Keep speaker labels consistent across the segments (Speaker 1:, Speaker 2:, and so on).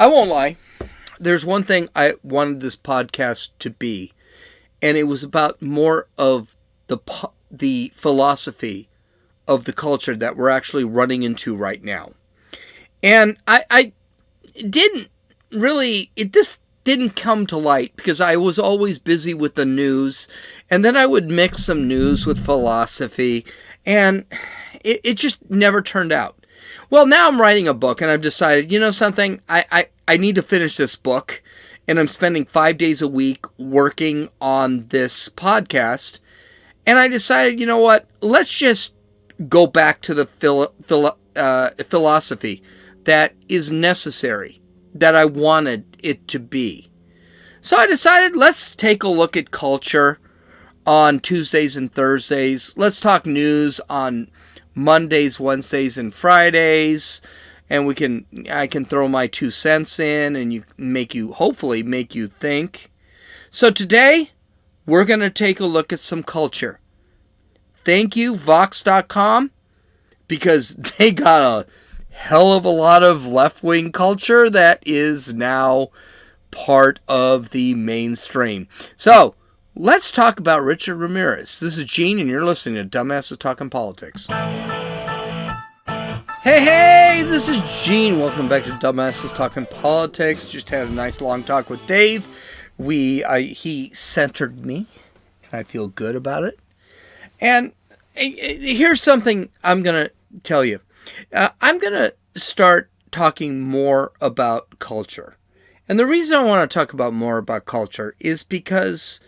Speaker 1: I won't lie. There's one thing I wanted this podcast to be, and it was about more of the philosophy of the culture that we're actually running into right now. And I didn't really, this didn't come to light because I was always busy with the news, and then I would mix some news with philosophy, and it just never turned out. Well, now I'm writing a book, and I've decided, you know something, I need to finish this book, and I'm spending 5 days a week working on this podcast, and I decided, you know what, let's just go back to the philosophy that is necessary, that I wanted it to be. So I decided, let's take a look at culture on Tuesdays and Thursdays. Let's talk news on Mondays, Wednesdays, and Fridays. And I can throw my 2 cents in and hopefully make you think. So today, we're going to take a look at some culture. Thank you, Vox.com, because they got a hell of a lot of left-wing culture that is now part of the mainstream. So, let's talk about Richard Ramirez. This is Gene, and you're listening to Dumbasses Talking Politics. Hey, this is Gene. Welcome back to Dumbasses Talking Politics. Just had a nice long talk with Dave. He centered me, and I feel good about it. And here's something I'm going to tell you. I'm going to start talking more about culture. And the reason I want to talk about more about culture is because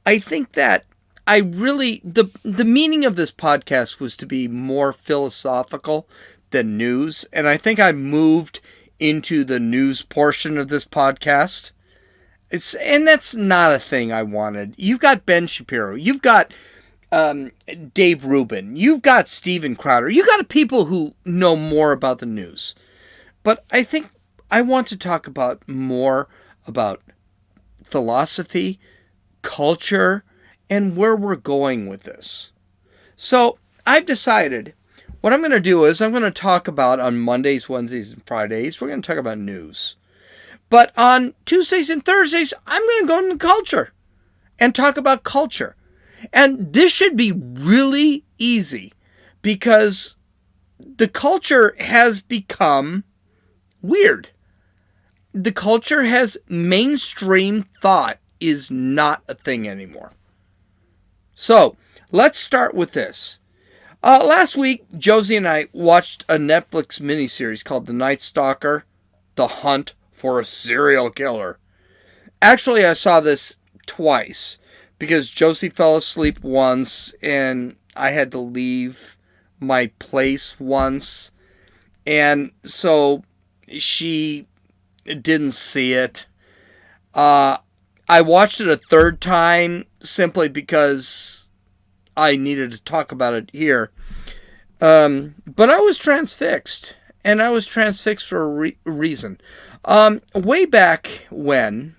Speaker 1: I think that the meaning of this podcast was to be more philosophical than news. And I think I moved into the news portion of this podcast. And that's not a thing I wanted. You've got Ben Shapiro. You've got Dave Rubin. You've got Steven Crowder. You've got people who know more about the news. But I think I want to talk more about philosophy, culture, and where we're going with this. So I've decided what I'm going to do is I'm going to talk about on Mondays, Wednesdays, and Fridays, we're going to talk about news. But on Tuesdays and Thursdays, I'm going to go into culture and talk about culture. And this should be really easy because the culture has become weird. The culture has mainstream thought is not a thing anymore. So let's start with this. Last week, Josie and I watched a Netflix miniseries called The Night Stalker, The Hunt for a Serial Killer. Actually, I saw this twice because Josie fell asleep once and I had to leave my place once. And so she didn't see it. I watched it a third time simply because I needed to talk about it here. But I was transfixed. And I was transfixed for a reason. Way back when,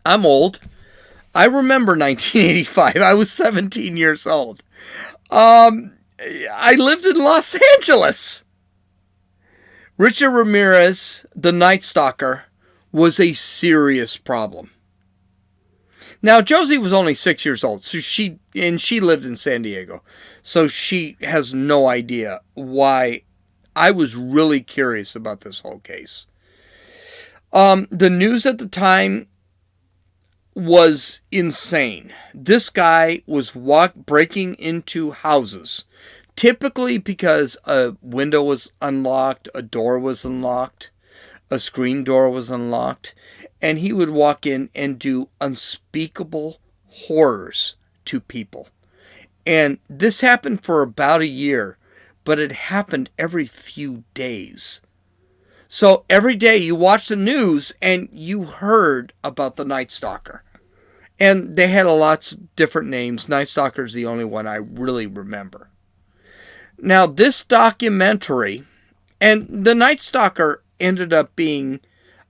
Speaker 1: I'm old. I remember 1985. I was 17 years old. I lived in Los Angeles. Richard Ramirez, the Night Stalker, was a serious problem. Now, Josie was only 6 years old, so she lived in San Diego. So she has no idea why I was really curious about this whole case. The news at the time was insane. This guy was breaking into houses, typically because a window was unlocked, a door was unlocked, a screen door was unlocked, and he would walk in and do unspeakable horrors to people. And this happened for about a year, but it happened every few days. So every day you watch the news and you heard about the Night Stalker. And they had lots of different names. Night Stalker is the only one I really remember. Now this documentary, and the Night Stalker ended up being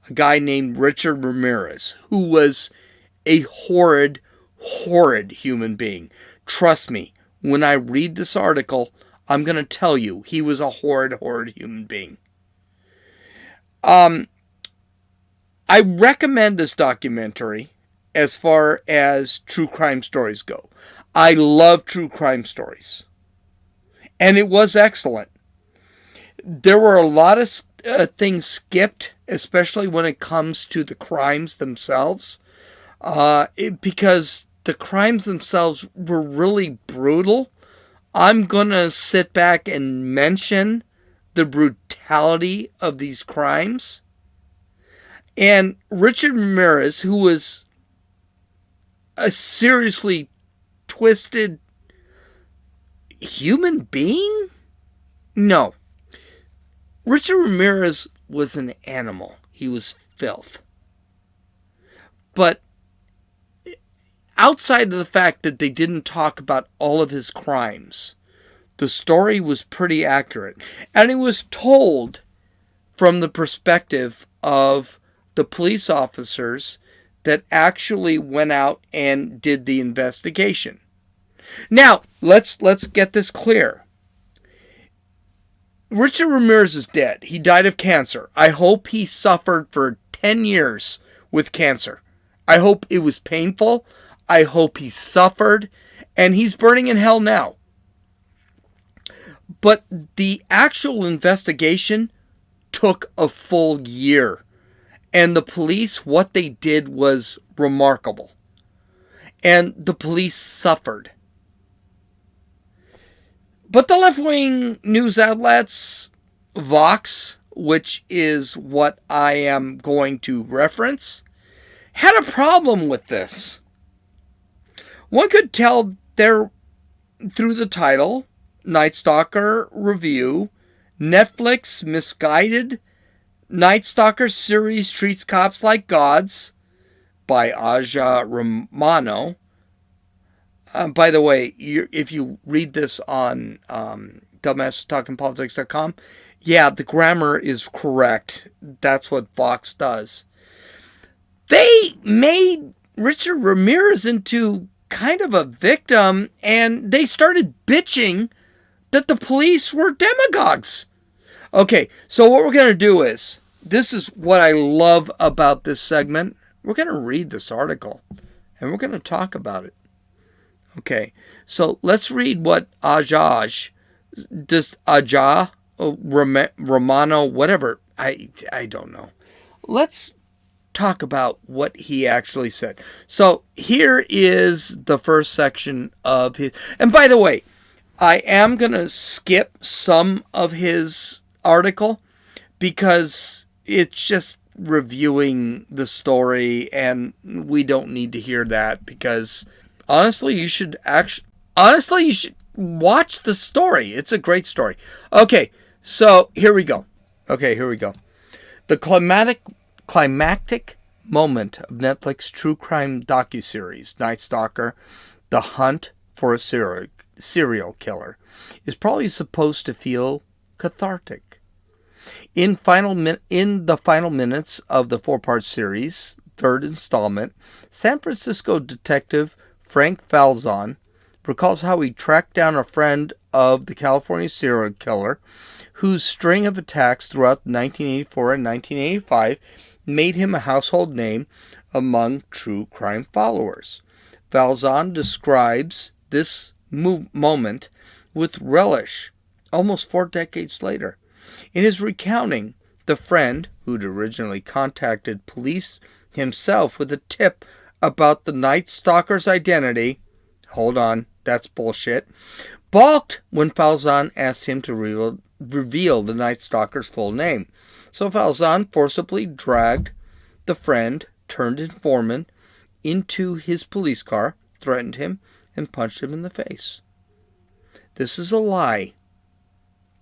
Speaker 1: a guy named Richard Ramirez, who was a horrid, horrid human being. Trust me, when I read this article, I'm going to tell you he was a horrid, horrid human being. I recommend this documentary as far as true crime stories go. I love true crime stories. And it was excellent. There were a lot of things skipped, especially when it comes to the crimes themselves, because the crimes themselves were really brutal. I'm going to sit back and mention the brutality of these crimes. And Richard Ramirez, who was a seriously twisted human being? No. Richard Ramirez was an animal. He was filth. But outside of the fact that they didn't talk about all of his crimes, the story was pretty accurate. And it was told from the perspective of the police officers that actually went out and did the investigation. Now, let's get this clear. Richard Ramirez is dead. He died of cancer. I hope he suffered for 10 years with cancer. I hope it was painful. I hope he suffered. And he's burning in hell now. But the actual investigation took a full year. And the police, what they did was remarkable. And the police suffered. But the left-wing news outlets, Vox, which is what I am going to reference, had a problem with this. One could tell through the title, Night Stalker Review, Netflix misguided Night Stalker series treats cops like gods by Aja Romano. By the way, if you read this on dumbasstalkingpolitics.com, yeah, the grammar is correct. That's what Vox does. They made Richard Ramirez into kind of a victim, and they started bitching that the police were demagogues. Okay, so what we're going to do is, this is what I love about this segment. We're going to read this article, and we're going to talk about it. Okay, so let's read what Aja Romano, whatever, I don't know. Let's talk about what he actually said. So here is the first section of his, and by the way, I am going to skip some of his article because it's just reviewing the story, and we don't need to hear that because honestly, you should watch the story. It's a great story. Okay, so here we go. The climactic moment of Netflix true crime docuseries, Night Stalker, The Hunt for a Serial Killer, is probably supposed to feel cathartic. In the final minutes of the 4-part series, third installment, San Francisco detective Frank Falzon recalls how he tracked down a friend of the California serial killer whose string of attacks throughout 1984 and 1985 made him a household name among true crime followers. Falzon describes this moment with relish almost 4 decades later. In his recounting, the friend, who'd originally contacted police himself with a tip about the Night Stalker's identity, hold on, that's bullshit, balked when Falzon asked him to reveal the Night Stalker's full name. So Falzon forcibly dragged the friend, turned informant, into his police car, threatened him, and punched him in the face. This is a lie.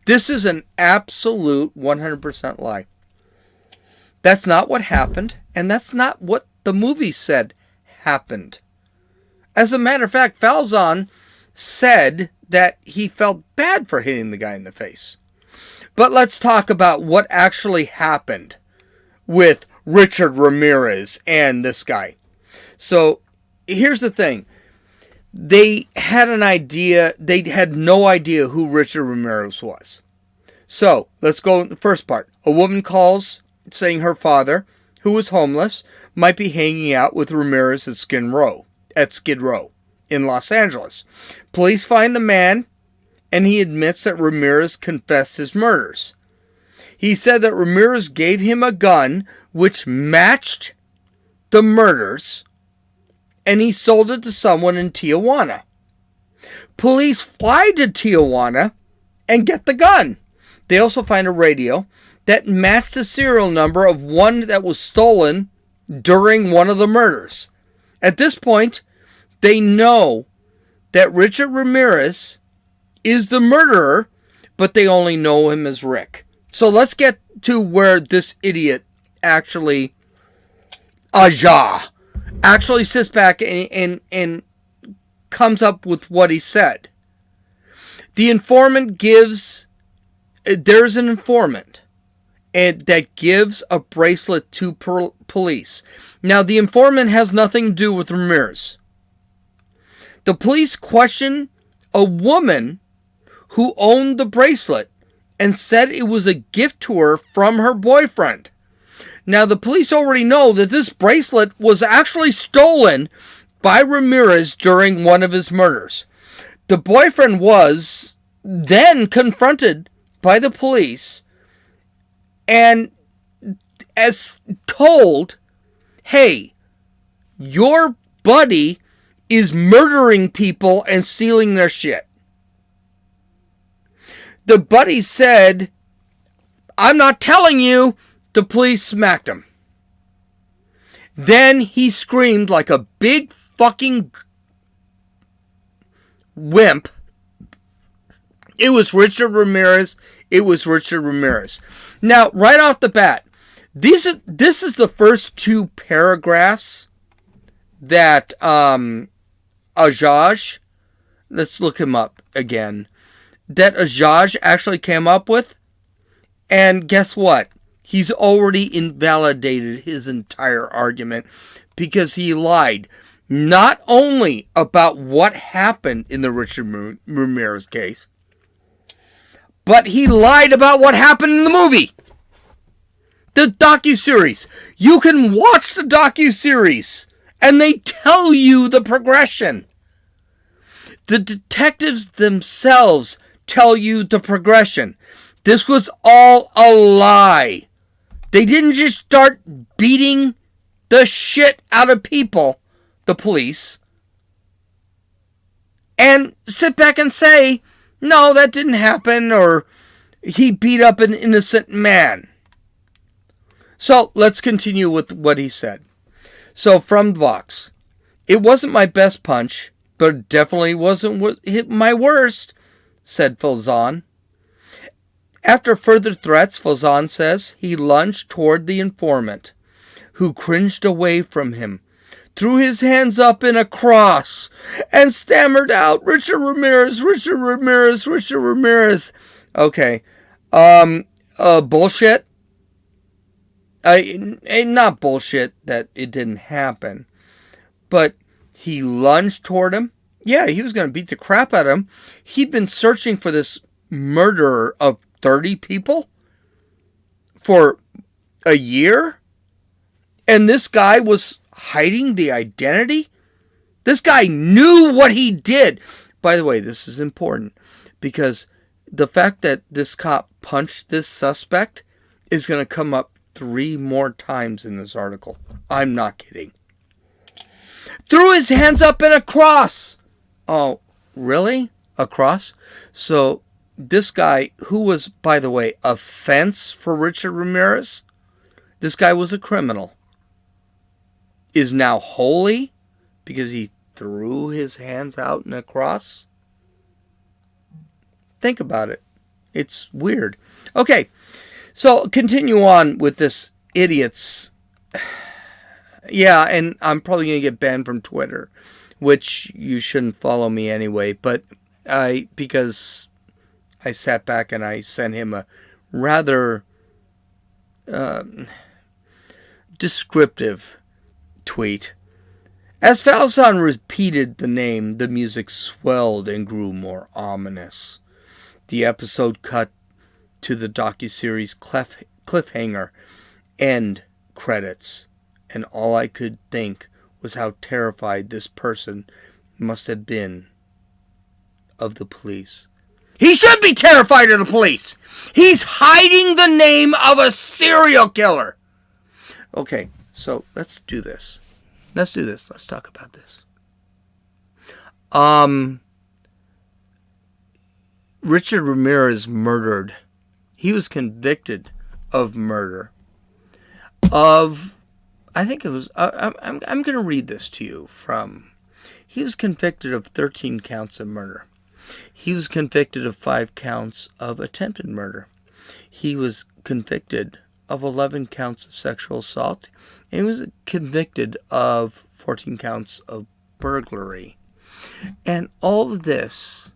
Speaker 1: This is an absolute 100% lie. That's not what happened, and that's not what the movie said happened. As a matter of fact, Falzon said that he felt bad for hitting the guy in the face. But let's talk about what actually happened with Richard Ramirez and this guy. So here's the thing. They had no idea who Richard Ramirez was. So let's go with the first part. A woman calls saying her father who was homeless, might be hanging out with Ramirez at Skid Row in Los Angeles. Police find the man, and he admits that Ramirez confessed his murders. He said that Ramirez gave him a gun which matched the murders, and he sold it to someone in Tijuana. Police fly to Tijuana and get the gun. They also find a radio that matched the serial number of one that was stolen during one of the murders. At this point, they know that Richard Ramirez is the murderer, but they only know him as Rick. So let's get to where this idiot actually, Aja, actually sits back and comes up with what he said. The informant gives, there's an informant and that gives a bracelet to police. Now, the informant has nothing to do with Ramirez. The police question a woman who owned the bracelet and said it was a gift to her from her boyfriend. Now, the police already know that this bracelet was actually stolen by Ramirez during one of his murders. The boyfriend was then confronted by the police and as told, hey, your buddy is murdering people and stealing their shit. The buddy said, I'm not telling you. The police smacked him. Then he screamed like a big fucking wimp. It was Richard Ramirez. It was Richard Ramirez. Now, right off the bat, this is the first two paragraphs that Ajaj, let's look him up again, that Ajaj actually came up with. And guess what? He's already invalidated his entire argument because he lied not only about what happened in the Richard Ramirez case, but he lied about what happened in the movie. The docuseries. You can watch the docuseries and they tell you the progression. The detectives themselves tell you the progression. This was all a lie. They didn't just start beating the shit out of people, the police, and sit back and say, no, that didn't happen, or he beat up an innocent man. So let's continue with what he said. So from Vox, it wasn't my best punch, but it definitely wasn't my worst, said Falzon. After further threats, Falzon says he lunged toward the informant, who cringed away from him, threw his hands up in a cross, and stammered out, Richard Ramirez, Richard Ramirez, Richard Ramirez. Okay. Bullshit. Not bullshit that it didn't happen, but he lunged toward him. Yeah, he was going to beat the crap out of him. He'd been searching for this murderer of 30 people for a year, and this guy was hiding the identity. This guy knew what he did. By the way, this is important because the fact that this cop punched this suspect is going to come up 3 more times in this article. I'm not kidding. Threw his hands up in a cross. Oh, really? A cross? So this guy, who was, by the way, a fence for Richard Ramirez, this guy was a criminal, is now holy because he threw his hands out in a cross? Think about it. It's weird. Okay, so continue on with this idiot's... Yeah, and I'm probably going to get banned from Twitter, which you shouldn't follow me anyway, but because I sat back and I sent him a rather descriptive tweet. As Falzon repeated the name, the music swelled and grew more ominous. The episode cut to the docuseries cliffhanger, end credits, and all I could think was how terrified this person must have been of the police. He should be terrified of the police. He's hiding the name of a serial killer. Okay, so let's do this. Let's talk about this. Richard Ramirez murdered. He was convicted of murder. I think it was. I'm going to read this to you from. He was convicted of 13 counts of murder. He was convicted of 5 counts of attempted murder. He was convicted of 11 counts of sexual assault. And he was convicted of 14 counts of burglary. And all of this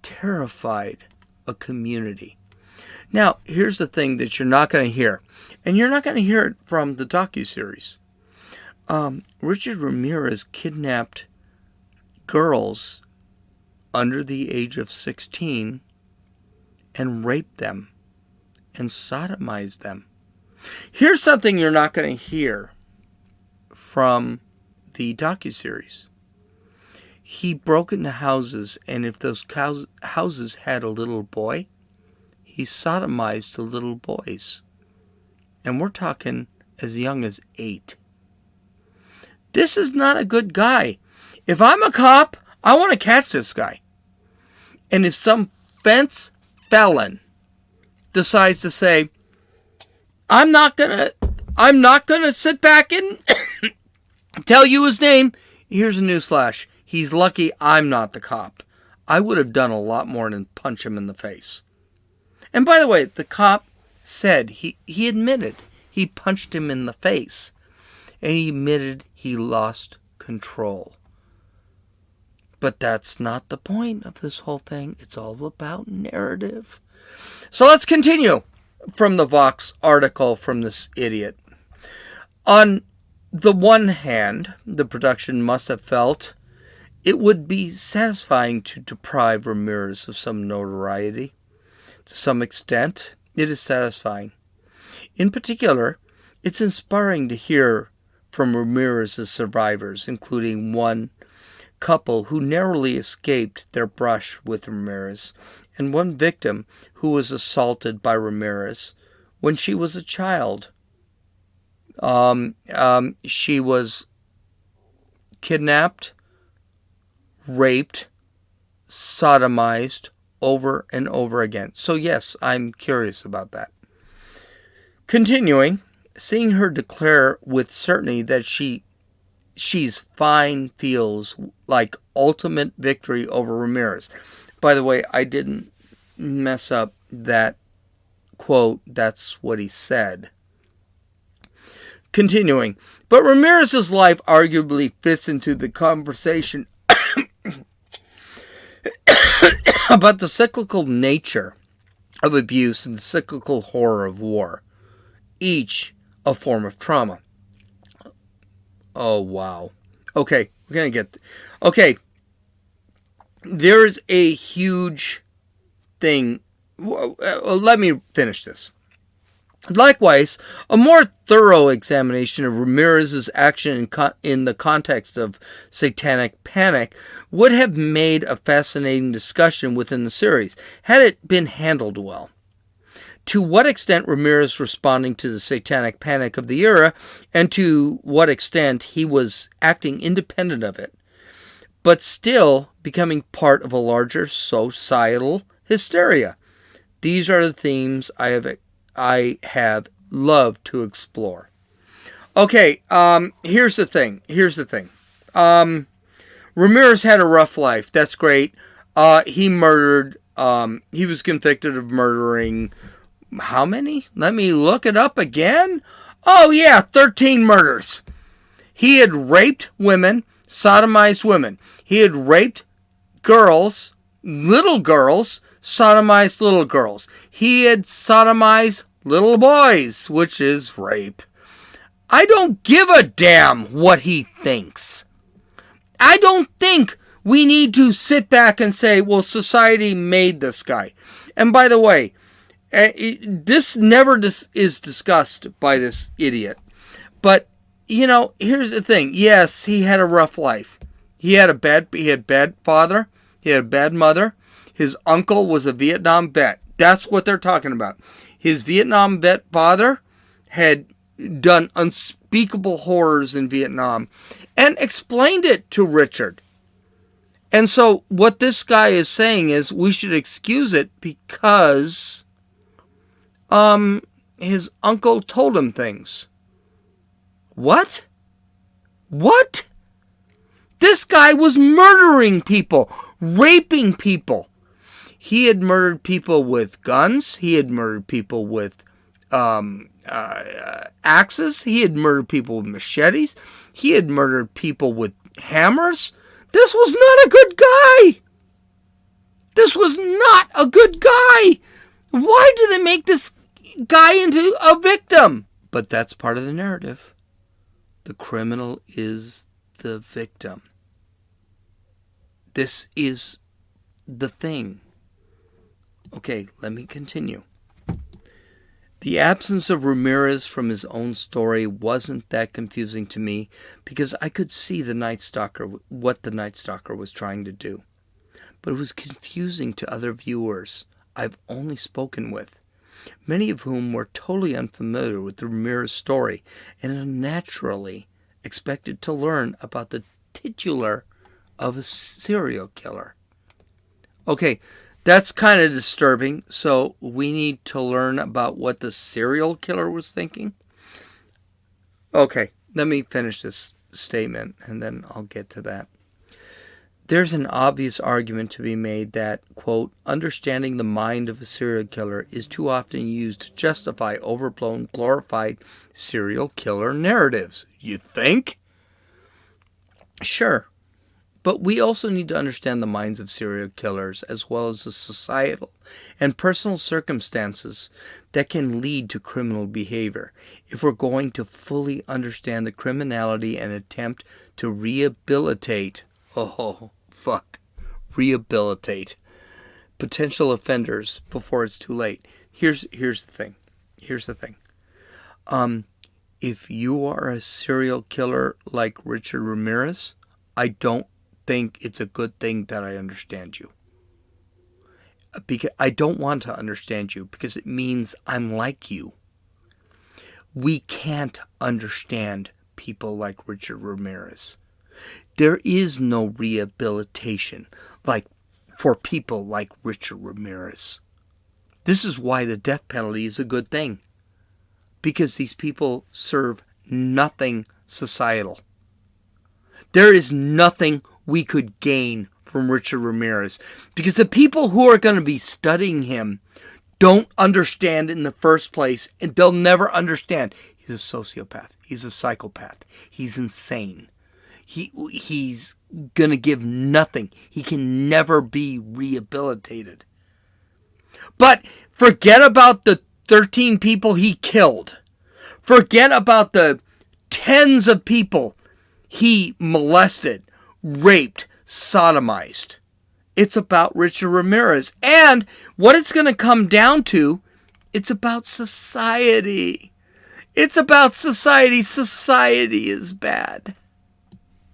Speaker 1: terrified a community. Now, here's the thing that you're not going to hear. And you're not going to hear it from the docuseries. Richard Ramirez kidnapped girls under the age of 16 and raped them and sodomized them. Here's something you're not going to hear from the docuseries. He broke into houses, and if those houses had a little boy, he sodomized the little boys. And we're talking as young as 8. This is not a good guy. If I'm a cop, I want to catch this guy. And if some fence felon decides to say, I'm not gonna sit back and tell you his name, here's a newsflash. He's lucky I'm not the cop. I would have done a lot more than punch him in the face. And by the way, the cop said, he admitted he punched him in the face. And he admitted he lost control. But that's not the point of this whole thing. It's all about narrative. So let's continue from the Vox article from this idiot. On the one hand, the production must have felt it would be satisfying to deprive Ramirez of some notoriety. To some extent, it is satisfying. In particular, it's inspiring to hear from Ramirez's survivors, including one couple who narrowly escaped their brush with Ramirez, and one victim who was assaulted by Ramirez when she was a child. She was kidnapped, raped, sodomized over and over again. So yes, I'm curious about that. Continuing, seeing her declare with certainty that she's fine feels like ultimate victory over Ramirez. By the way, I didn't mess up that quote. That's what he said. Continuing, but Ramirez's life arguably fits into the conversation about the cyclical nature of abuse and the cyclical horror of war, each a form of trauma. Oh, wow. Okay, we're going to get... Okay, there's a huge thing. Let me finish this. Likewise, a more thorough examination of Ramirez's action in the context of satanic panic would have made a fascinating discussion within the series, had it been handled well. To what extent Ramirez responding to the satanic panic of the era, and to what extent he was acting independent of it, but still becoming part of a larger societal hysteria. These are the themes I have loved to explore. Okay, here's the thing. Ramirez had a rough life. That's great. He murdered. He was convicted of murdering. How many? Let me look it up again. Oh yeah, 13 murders. He had raped women, sodomized women. He had raped girls, little girls, sodomized little girls. He had sodomized little boys, which is rape. I don't give a damn what he thinks. I don't think we need to sit back and say, well, society made this guy. And by the way, This never is discussed by this idiot. But, here's the thing. Yes, he had a rough life. He had bad father. He had a bad mother. His uncle was a Vietnam vet. That's what they're talking about. His Vietnam vet father had done unspeakable horrors in Vietnam and explained it to Richard. And so what this guy is saying is we should excuse it because his uncle told him things. What? What? This guy was murdering people, raping people. He had murdered people with guns. He had murdered people with axes. He had murdered people with machetes. He had murdered people with hammers. This was not a good guy. This was not a good guy. Why do they make this guy into a victim? But that's part of the narrative. The criminal is the victim. This is the thing. Okay, let me continue. The absence of Ramirez from his own story wasn't that confusing to me because I could see what the Night Stalker was trying to do. But it was confusing to other viewers I've only spoken with, many of whom were totally unfamiliar with the Ramirez story and naturally expected to learn about the titular of a serial killer. Okay, that's kind of disturbing, so we need to learn about what the serial killer was thinking. Okay, let me finish this statement, and then I'll get to that. There's an obvious argument to be made that, quote, understanding the mind of a serial killer is too often used to justify overblown, glorified serial killer narratives. You think? Sure. But we also need to understand the minds of serial killers as well as the societal and personal circumstances that can lead to criminal behavior if we're going to fully understand the criminality and attempt to rehabilitate potential offenders before it's too late. Here's the thing. If you are a serial killer like Richard Ramirez, I don't think it's a good thing that I understand you. Because I don't want to understand you because it means I'm like you. We can't understand people like Richard Ramirez. There is no rehabilitation for people like Richard Ramirez. This is why the death penalty is a good thing. Because these people serve nothing societal. There is nothing we could gain from Richard Ramirez. Because the people who are going to be studying him don't understand in the first place, and they'll never understand. He's a sociopath. He's a psychopath. He's insane. He's going to give nothing. He can never be rehabilitated. But forget about the 13 people he killed. Forget about the tens of people he molested, raped, sodomized. It's about Richard Ramirez. And what it's going to come down to, it's about society. It's about society. Society is bad.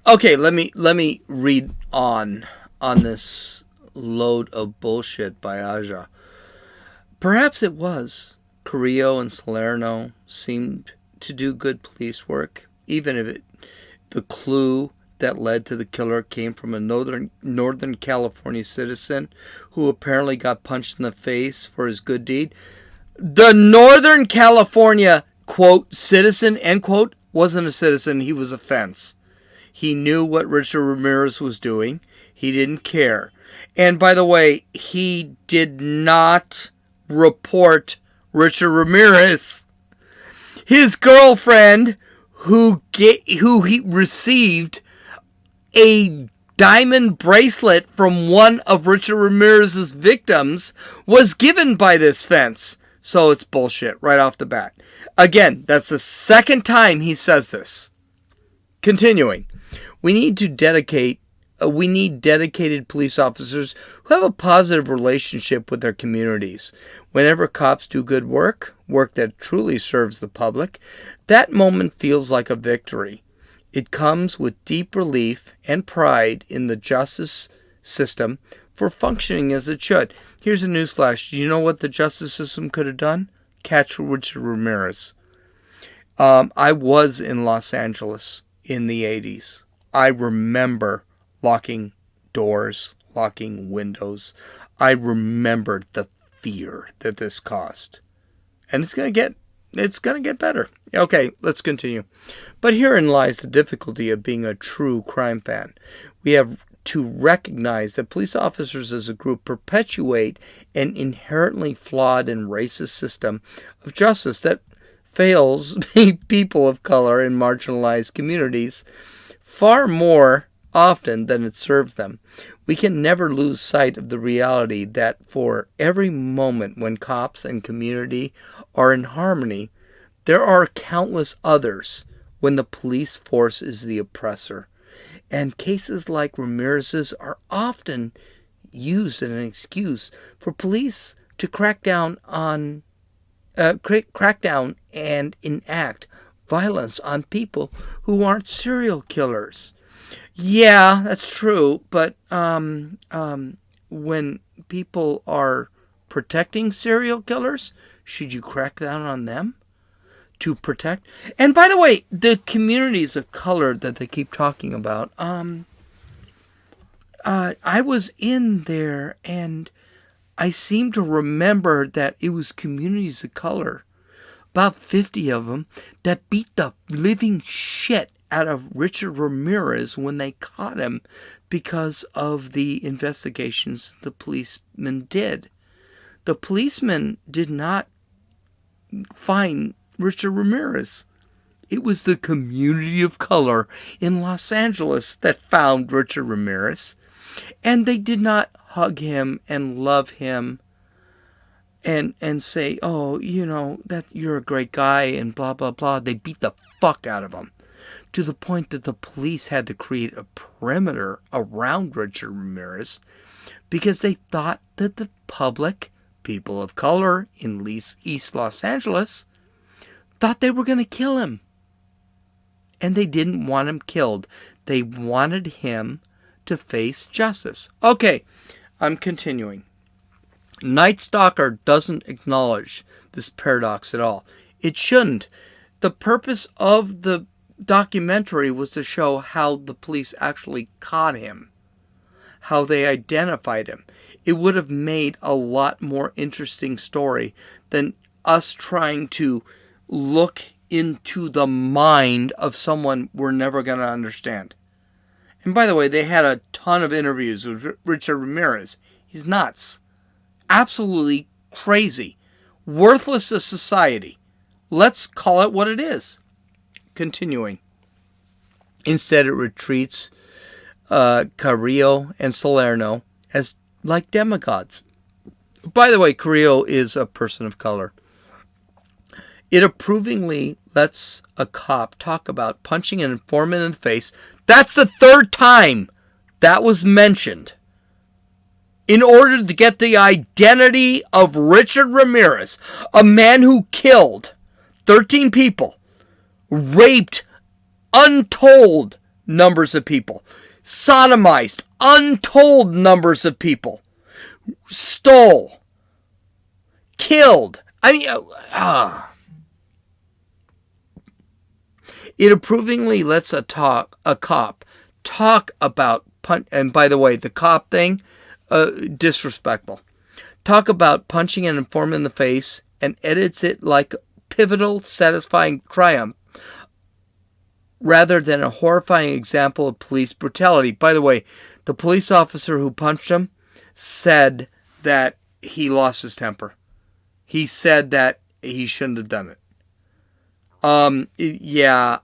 Speaker 1: Okay, let me read on this load of bullshit by Aja. Perhaps it was. Carrillo and Salerno seemed to do good police work, even if the clue that led to the killer came from a Northern California citizen who apparently got punched in the face for his good deed. The Northern California, quote, citizen, end quote, wasn't a citizen. He was a fence. He knew what Richard Ramirez was doing. He didn't care. And by the way, he did not report Richard Ramirez. His girlfriend, who he received a diamond bracelet from one of Richard Ramirez's victims, was given by this fence. So it's bullshit right off the bat. Again, that's the second time he says this. Continuing, we need to dedicate We need dedicated police officers who have a positive relationship with their communities. Whenever cops do good work that truly serves the public, that moment feels like a victory. It comes with deep relief and pride in the justice system for functioning as it should. Here's a newsflash. Do you know what the justice system could have done? Catch Richard Ramirez. I was in Los Angeles in the 80s. I remember locking doors, locking windows. I remember the fear that this caused. And it's going to get better. Okay, let's continue. But herein lies the difficulty of being a true crime fan. We have to recognize that police officers as a group perpetuate an inherently flawed and racist system of justice that fails people of color in marginalized communities far more often than it serves them. We can never lose sight of the reality that for every moment when cops and community are in harmony, there are countless others when the police force is the oppressor. And cases like Ramirez's are often used as an excuse for police to crack down and enact violence on people who aren't serial killers. Yeah, that's true, but when people are protecting serial killers, should you crack down on them to protect? And by the way, the communities of color that they keep talking about, I was in there and I seem to remember that it was communities of color, about 50 of them, that beat the living shit out of Richard Ramirez when they caught him because of the investigations the policemen did. The policemen did not find Richard Ramirez. It was the community of color in Los Angeles that found Richard Ramirez. And they did not hug him and love him and say, oh, you know, that you're a great guy and blah, blah, blah. They beat the fuck out of him to the point that the police had to create a perimeter around Richard Ramirez because they thought that the public, people of color in East Los Angeles, thought they were going to kill him. And they didn't want him killed. They wanted him to face justice. Okay, I'm continuing. Night Stalker doesn't acknowledge this paradox at all. It shouldn't. The purpose of the documentary was to show how the police actually caught him, how they identified him. It would have made a lot more interesting story than us trying to look into the mind of someone we're never going to understand. And by the way, they had a ton of interviews with Richard Ramirez. He's nuts. Absolutely crazy. Worthless to society. Let's call it what it is. Continuing. Instead, it retreats Carrillo and Salerno as like demigods. By the way, Carrillo is a person of color. It approvingly lets a cop talk about punching an informant in the face. That's the third time that was mentioned. In order to get the identity of Richard Ramirez, a man who killed 13 people, raped untold numbers of people, sodomized untold numbers of people, stole, killed. It approvingly lets a cop talk about and by the way, the cop thing, disrespectful. Talk about punching an informant in the face and edits it like pivotal, satisfying triumph rather than a horrifying example of police brutality. By the way, the police officer who punched him said that he lost his temper. He said that he shouldn't have done it. Yeah,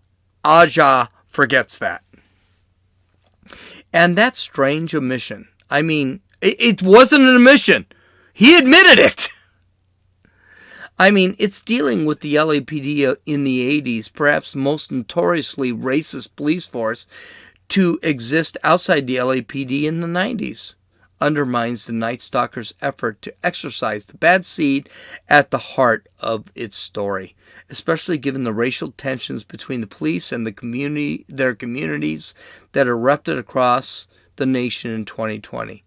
Speaker 1: Aja forgets that. And that strange omission. I mean, it wasn't an omission. He admitted it. I mean, it's dealing with the LAPD in the 80s, perhaps most notoriously racist police force, to exist outside the LAPD in the 90s undermines the Night Stalker's effort to exorcise the bad seed at the heart of its story, especially given the racial tensions between the police and their communities that erupted across the nation in 2020.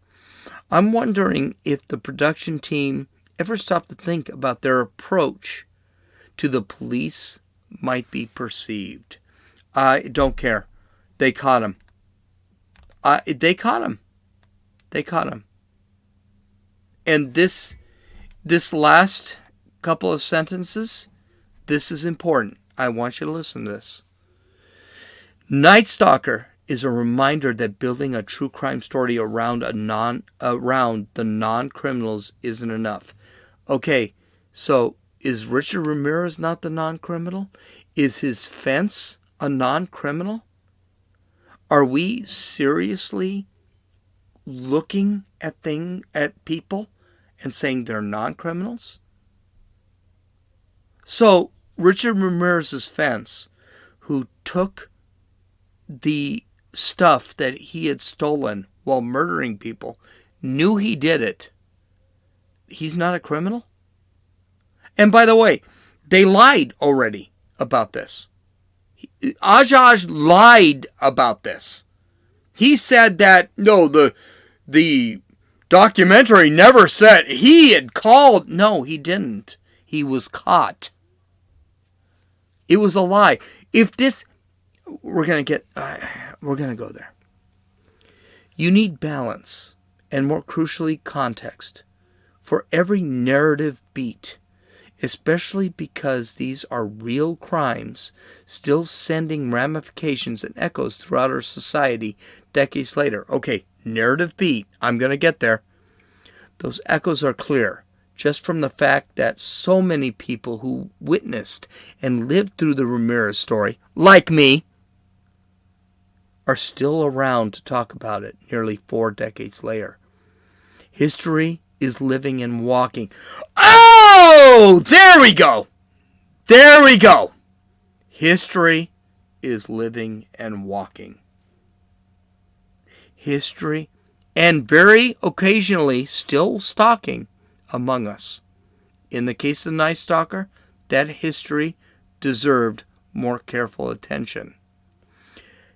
Speaker 1: I'm wondering if the production team ever stopped to think about their approach to the police might be perceived. I don't care. They caught him. They caught him. They caught him. And this last couple of sentences, this is important. I want you to listen to this. Night Stalker is a reminder that building a true crime story around the non-criminals isn't enough. Okay, so is Richard Ramirez not the non-criminal? Is his fence a non-criminal? Are we seriously looking at people and saying they're non-criminals? So Richard Ramirez's fence, who took the stuff that he had stolen while murdering people, knew he did it. He's not a criminal? And by the way, they lied already about this. Ajaj lied about this. He said that, no, the documentary never said he had called. No, he didn't. He was caught. It was a lie. If this, we're going to go there. You need balance and, more crucially, context for every narrative beat, especially because these are real crimes still sending ramifications and echoes throughout our society decades later. Okay, narrative beat. I'm going to get there. Those echoes are clear just from the fact that so many people who witnessed and lived through the Ramirez story, like me, are still around to talk about it nearly 4 decades later. History is living and walking. Oh, there we go. There we go. History is living and walking. History, and very occasionally still stalking among us. In the case of the Night Stalker, that history deserved more careful attention.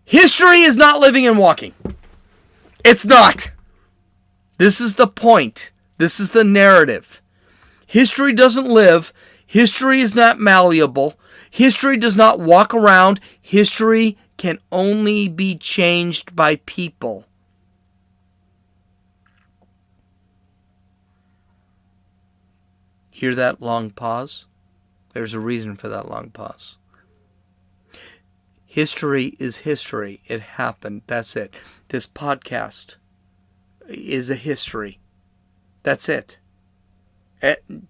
Speaker 1: History is not living and walking. It's not. This is the point. This is the narrative. History doesn't live. History is not malleable. History does not walk around. History can only be changed by people. Hear that long pause? There's a reason for that long pause. History is history. It happened. That's it. This podcast is a history. That's it.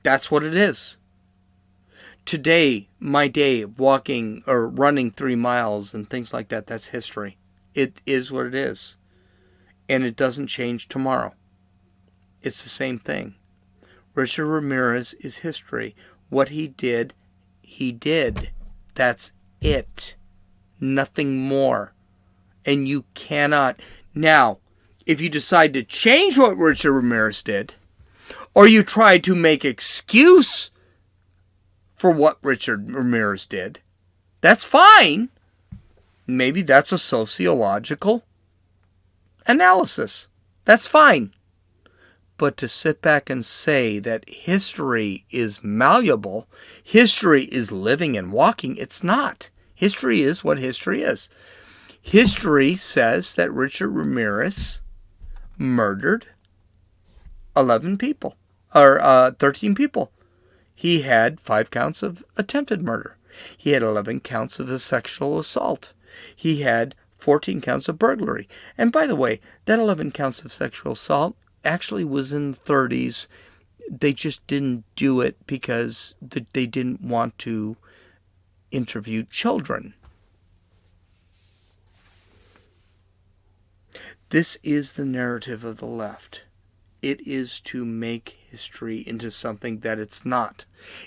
Speaker 1: That's what it is. Today, my day of walking or running 3 miles and things like that, that's history. It is what it is. And it doesn't change tomorrow. It's the same thing. Richard Ramirez is history. What he did, he did. That's it. Nothing more. And you cannot. Now, if you decide to change what Richard Ramirez did, or you try to make excuse for what Richard Ramirez did, that's fine. Maybe that's a sociological analysis. That's fine. But to sit back and say that history is malleable, history is living and walking, it's not. History is what history is. History says that Richard Ramirez murdered 11 people, or 13 people. He had 5 counts of attempted murder. He had 11 counts of a sexual assault. He had 14 counts of burglary. And by the way, that 11 counts of sexual assault actually was in the 30s. They just didn't do it because they didn't want to interview children. This is the narrative of the left. It is to make history into something that it's not.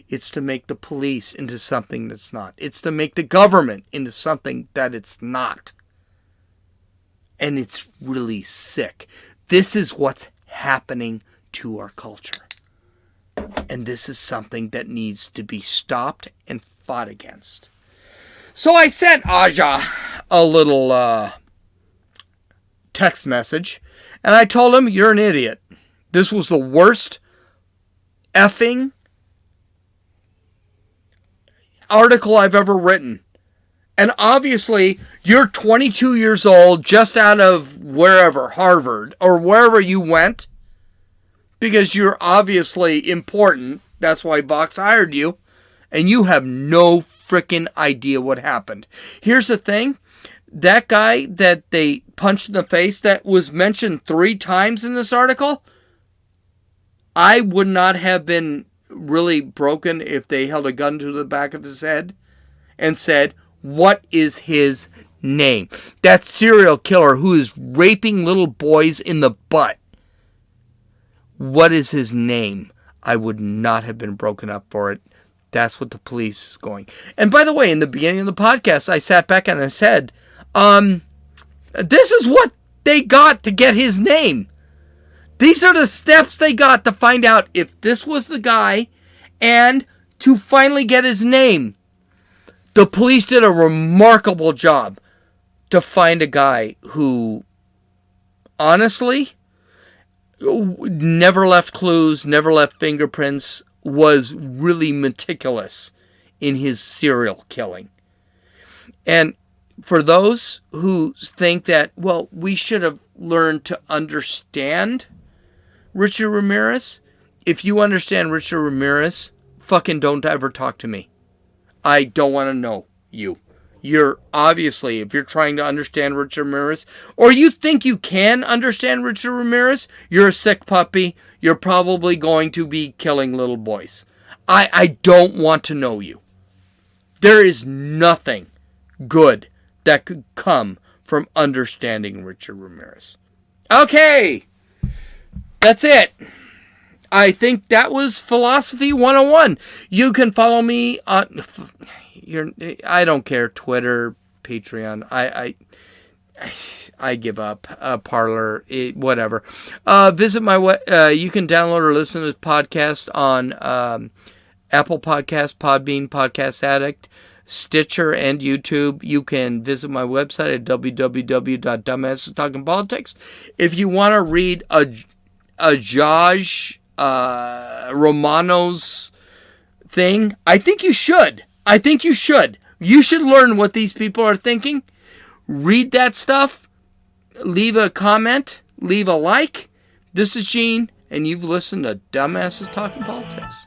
Speaker 1: It's to make the police into something that's not. It's to make the government into something that it's not. And it's really sick. This is what's happening to our culture. And this is something that needs to be stopped and fought against. So I sent Aja a little text message. And I told him, you're an idiot. This was the worst effing article I've ever written. And obviously, you're 22 years old, just out of wherever, Harvard, or wherever you went, because you're obviously important. That's why Vox hired you. And you have no freaking idea what happened. Here's the thing. That guy that they punched in the face that was mentioned 3 times in this article, I would not have been really broken if they held a gun to the back of his head and said, what is his name? That serial killer who is raping little boys in the butt. What is his name? I would not have been broken up for it. That's what the police is going. And by the way, in the beginning of the podcast, I sat back and I said, this is what they got to get his name. These are the steps they got to find out if this was the guy and to finally get his name. The police did a remarkable job to find a guy who, honestly, never left clues, never left fingerprints, was really meticulous in his serial killing. And for those who think that, well, we should have learned to understand Richard Ramirez, if you understand Richard Ramirez, fucking don't ever talk to me. I don't want to know you. You're obviously, if you're trying to understand Richard Ramirez, or you think you can understand Richard Ramirez, you're a sick puppy. You're probably going to be killing little boys. I don't want to know you. There is nothing good that could come from understanding Richard Ramirez. Okay. That's it. I think that was Philosophy 101. You can follow me on, I don't care, Twitter, Patreon. I give up. Parler, whatever. Visit my you can download or listen to this podcast on Apple Podcasts, Podbean, Podcast Addict, Stitcher, and YouTube. You can visit my website at www.dumbassestalkingpolitics. If you want to read a Josh Romano's thing, I think you should. You should learn what these people are thinking. Read that stuff. Leave a comment. Leave a like. This is Gene, and you've listened to Dumbasses Talking Politics.